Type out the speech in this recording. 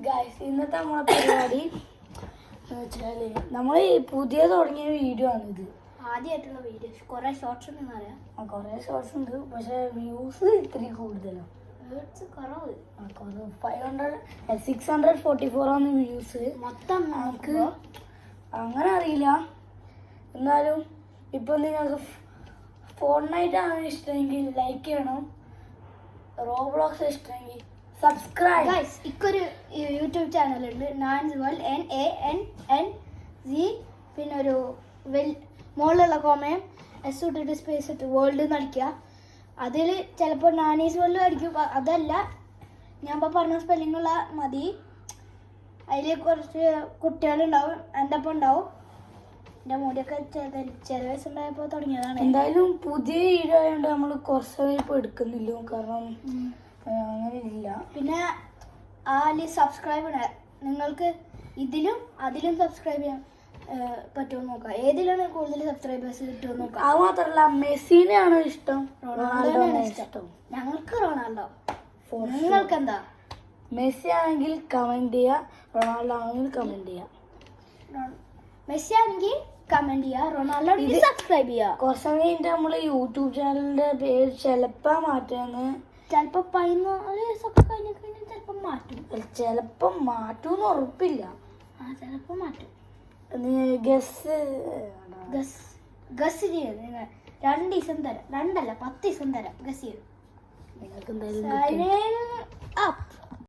Guys ഇന്നത്തെ നമ്മളെ പരിപാടി വെച്ചാല് നമ്മള് പുതിയ തുടങ്ങിയ വീഡിയോ ആണ് ഇത്. ആദ്യമായിട്ടുള്ള വീഡിയോ. കുറെ ഷോർട്സ് ഉണ്ടെന്ന് അറിയാം. കുറെ ഷോർട്സ് ഉണ്ട്, പക്ഷെ വ്യൂസ് ഇത്തിരി കൂടുതലാണ്. 644 ആണ് വ്യൂസ് മൊത്തം. നമുക്ക് അങ്ങനെ അറിയില്ല. എന്നാലും ഇപ്പൊ നിങ്ങൾക്ക് ഫോർട്ട്നൈറ്റ് ആണ് ഇഷ്ടമെങ്കിൽ ലൈക്ക് ചെയ്യണം, റോബ്ലോക്സ് ഇഷ്ടമെങ്കിൽ സബ്സ്ക്രൈബ്. ഗൈസ് ഇക്കൊരു യൂട്യൂബ് ചാനലുണ്ട്, നാൻസ് വേൾഡ്, NANNZ, പിന്നെ ഒരു മുകളിലുള്ള കോമയം S ഇട്ടിട്ട് സ്പേസ് ഇട്ട് വേൾഡ് നടിക്കുക. അതിൽ ചിലപ്പോൾ നാനീസ് വേൾഡ് ആയിരിക്കും, അതല്ല ഞാൻ ഇപ്പോൾ പറഞ്ഞ സ്പെല്ലിങ്ങുള്ള മതി. അതിൽ കുറച്ച് കുട്ടികളുണ്ടാവും, എൻ്റെ ഒപ്പം ഉണ്ടാവും. എൻ്റെ മുടിയൊക്കെ ചെറിയ വയസ്സുണ്ടായപ്പോൾ തുടങ്ങിയതാണ്. എന്തായാലും പുതിയ വീഡിയോ ആയതുകൊണ്ട് നമ്മൾ കുറച്ച് ഇപ്പോൾ എടുക്കുന്നില്ല, കാരണം അങ്ങനെ ഇല്ല. പിന്നെ അതിൽ സബ്സ്ക്രൈബ് ചെയ്യണം. നിങ്ങൾക്ക് ഇതിലും അതിലും സബ്സ്ക്രൈബ് ചെയ്യാൻ പറ്റുമെന്ന് നോക്കാം. ഏതിലാണ് കൂടുതൽ സബ്സ്ക്രൈബേഴ്സ് കിട്ടുമെന്ന് നോക്കാം. അത് മാത്രമല്ല, മെസ്സിനെയാണ് ഇഷ്ടം, റൊണാൾഡോയാണ് ഇഷ്ടം. ഞങ്ങൾക്ക് റൊണാൾഡോ. നിങ്ങൾക്ക് എന്താ? മെസ്സി ആണെങ്കിൽ കമന്റ് ചെയ്യുക, റൊണാൾഡോ ആണെങ്കിൽ കമന്റ് ചെയ്യുക. മെസ്സി ആണെങ്കിൽ കമന്റ് ചെയ്യുക, റൊണാൾഡോ ആണെങ്കിൽ സബ്സ്ക്രൈബ് ചെയ്യുക. കുറച്ച് സമയം കഴിഞ്ഞിട്ട് നമ്മൾ യൂട്യൂബ് ചാനലിന്റെ പേര് ചിലപ്പോ മാറ്റാന്ന്, ചിലപ്പോൾ 14 ദിവസമൊക്കെ കഴിഞ്ഞ് ചിലപ്പോൾ മാറ്റും. ചിലപ്പോ മാറ്റൂന്ന് ഉറപ്പില്ല. ചിലപ്പോൾ മാറ്റും. ഗസ് ചെയ്യും. നിങ്ങൾ 2 ദിവസം തരാം, 2 അല്ല 10 ദിവസം തരാം. ഗസ് ചെയ്യും. നിങ്ങൾക്ക് എന്തായാലും